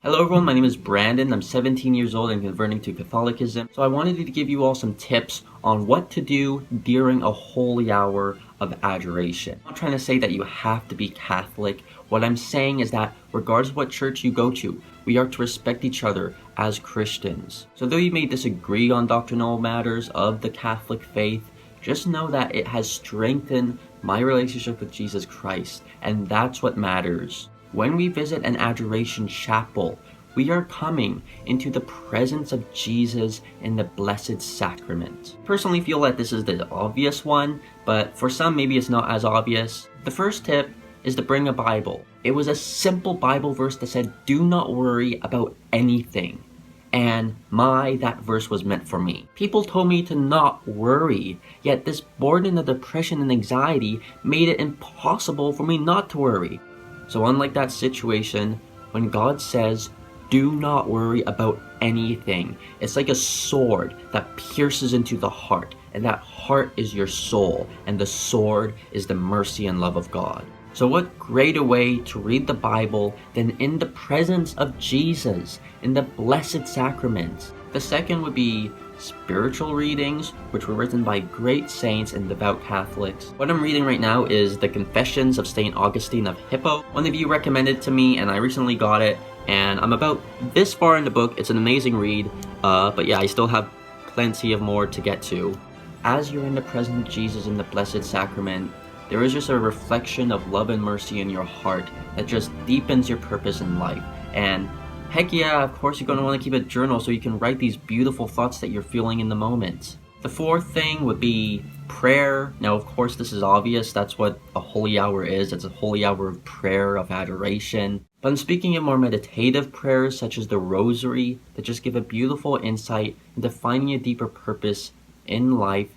Hello everyone, my name is Brandon. I'm 17 years old and converting to Catholicism. So I wanted to give you all some tips on what to do during a holy hour of adoration. I'm not trying to say that you have to be Catholic. What I'm saying is that regardless of what church you go to, we are to respect each other as Christians. So though you may disagree on doctrinal matters of the Catholic faith, just know that it has strengthened my relationship with Jesus Christ, and that's what matters. When we visit an adoration chapel, we are coming into the presence of Jesus in the Blessed Sacrament. I personally feel that this is the obvious one, but for some maybe it's not as obvious. The first tip is to bring a Bible. It was a simple Bible verse that said, "Do not worry about anything." And that verse was meant for me. People told me to not worry, yet this burden of depression and anxiety made it impossible for me not to worry. So unlike that situation, when God says, "Do not worry about anything," it's like a sword that pierces into the heart, and that heart is your soul, and the sword is the mercy and love of God. So what greater way to read the Bible than in the presence of Jesus, in the Blessed Sacrament? The second would be spiritual readings, which were written by great saints and devout Catholics. What I'm reading right now is the Confessions of St. Augustine of Hippo. One of you recommended it to me, and I recently got it, and I'm about this far in the book. It's an amazing read, but yeah, I still have plenty of more to get to. As you're in the presence of Jesus in the Blessed Sacrament, there is just a reflection of love and mercy in your heart that just deepens your purpose in life. And heck yeah, of course you're going to want to keep a journal so you can write these beautiful thoughts that you're feeling in the moment. The fourth thing would be prayer. Now, of course, this is obvious. That's what a holy hour is. It's a holy hour of prayer, of adoration. But I'm speaking of more meditative prayers, such as the Rosary, that just give a beautiful insight into finding a deeper purpose in life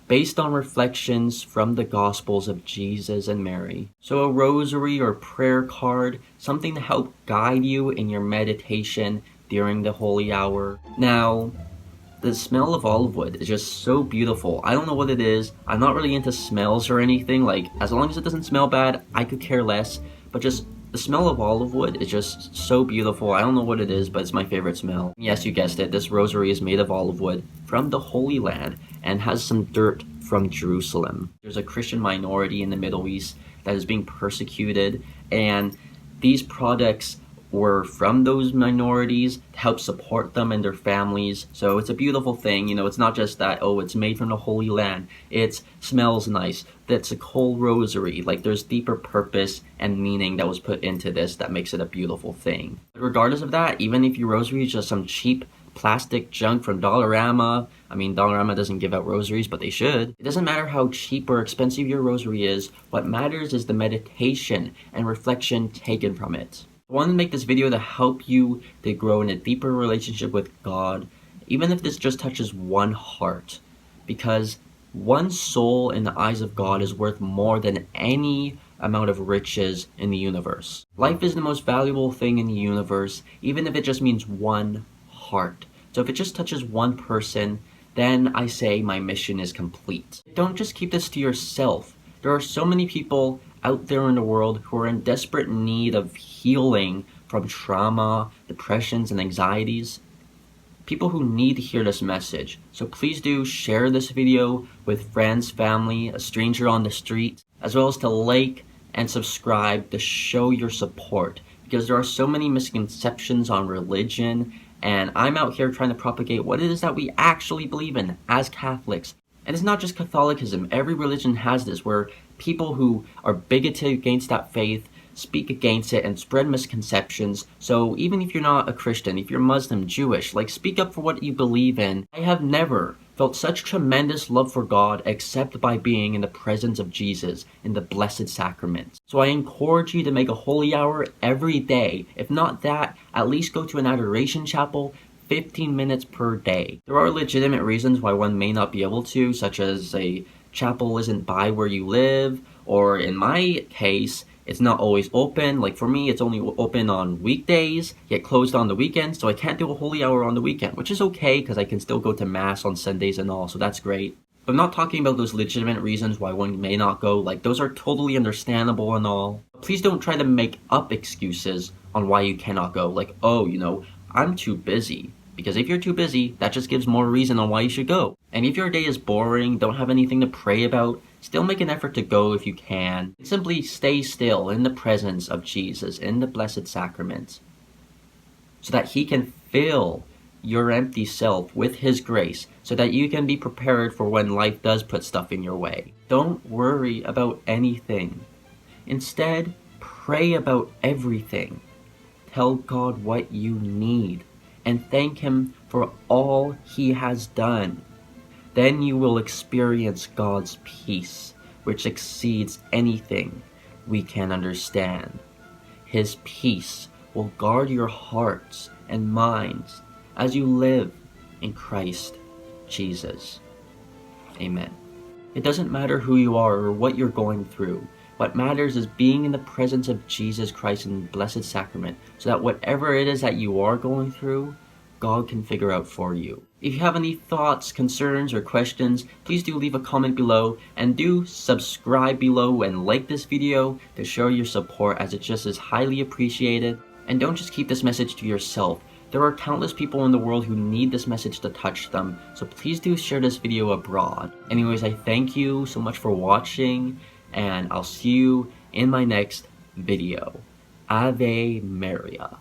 based on reflections from the Gospels of Jesus and Mary. So a rosary or prayer card, something to help guide you in your meditation during the holy hour. Now, the smell of olive wood is just so beautiful. I don't know what it is. I'm not really into smells or anything. Like, as long as it doesn't smell bad, I could care less. But just the smell of olive wood is just so beautiful. I don't know what it is, but it's my favorite smell. Yes, you guessed it. This rosary is made of olive wood from the Holy Land and has some dirt from Jerusalem. There's a Christian minority in the Middle East that is being persecuted, and these products were from those minorities to help support them and their families. So it's a beautiful thing. You know, it's not just that, oh, it's made from the Holy Land. It smells nice. That's a whole rosary. Like, there's deeper purpose and meaning that was put into this that makes it a beautiful thing. But regardless of that, even if your rosary is just some cheap plastic junk from Dollarama. I mean, Dollarama doesn't give out rosaries, but they should. It doesn't matter how cheap or expensive your rosary is. What matters is the meditation and reflection taken from it. I wanted to make this video to help you to grow in a deeper relationship with God, even if this just touches one heart, because one soul in the eyes of God is worth more than any amount of riches in the universe. Life is the most valuable thing in the universe, even if it just means one heart. So if it just touches one person, then I say my mission is complete. Don't just keep this to yourself. There are so many people out there in the world who are in desperate need of healing from trauma, depressions, and anxieties. People who need to hear this message. So please do share this video with friends, family, a stranger on the street, as well as to like and subscribe to show your support, because there are so many misconceptions on religion, and I'm out here trying to propagate what it is that we actually believe in as Catholics. And it's not just Catholicism. Every religion has this, where people who are bigoted against that faith speak against it and spread misconceptions. So even if you're not a Christian, if you're Muslim, Jewish, like, speak up for what you believe in. I have never felt such tremendous love for God except by being in the presence of Jesus in the Blessed Sacrament. So I encourage you to make a holy hour every day. If not that, at least go to an adoration chapel 15 minutes per day. There are legitimate reasons why one may not be able to, such as a chapel isn't by where you live, or in my case, it's not always open. Like, for me, it's only open on weekdays, yet closed on the weekends, so I can't do a holy hour on the weekend, which is okay because I can still go to mass on Sundays and all, so that's great. I'm not talking about those legitimate reasons why one may not go, like those are totally understandable and all. Please don't try to make up excuses on why you cannot go, like, oh, I'm too busy. Because if you're too busy, that just gives more reason on why you should go. And if your day is boring, don't have anything to pray about, still make an effort to go if you can. Simply stay still in the presence of Jesus, in the Blessed Sacrament, so that he can fill your empty self with his grace, so that you can be prepared for when life does put stuff in your way. Don't worry about anything. Instead, pray about everything. Tell God what you need, and thank him for all he has done. Then you will experience God's peace, which exceeds anything we can understand. His peace will guard your hearts and minds as you live in Christ Jesus. Amen. It doesn't matter who you are or what you're going through. What matters is being in the presence of Jesus Christ in the Blessed Sacrament, so that whatever it is that you are going through, God can figure out for you. If you have any thoughts, concerns, or questions, please do leave a comment below, and do subscribe below and like this video to show your support, as it just is highly appreciated. And don't just keep this message to yourself. There are countless people in the world who need this message to touch them, so please do share this video abroad. Anyways, I thank you so much for watching, and I'll see you in my next video. Ave Maria.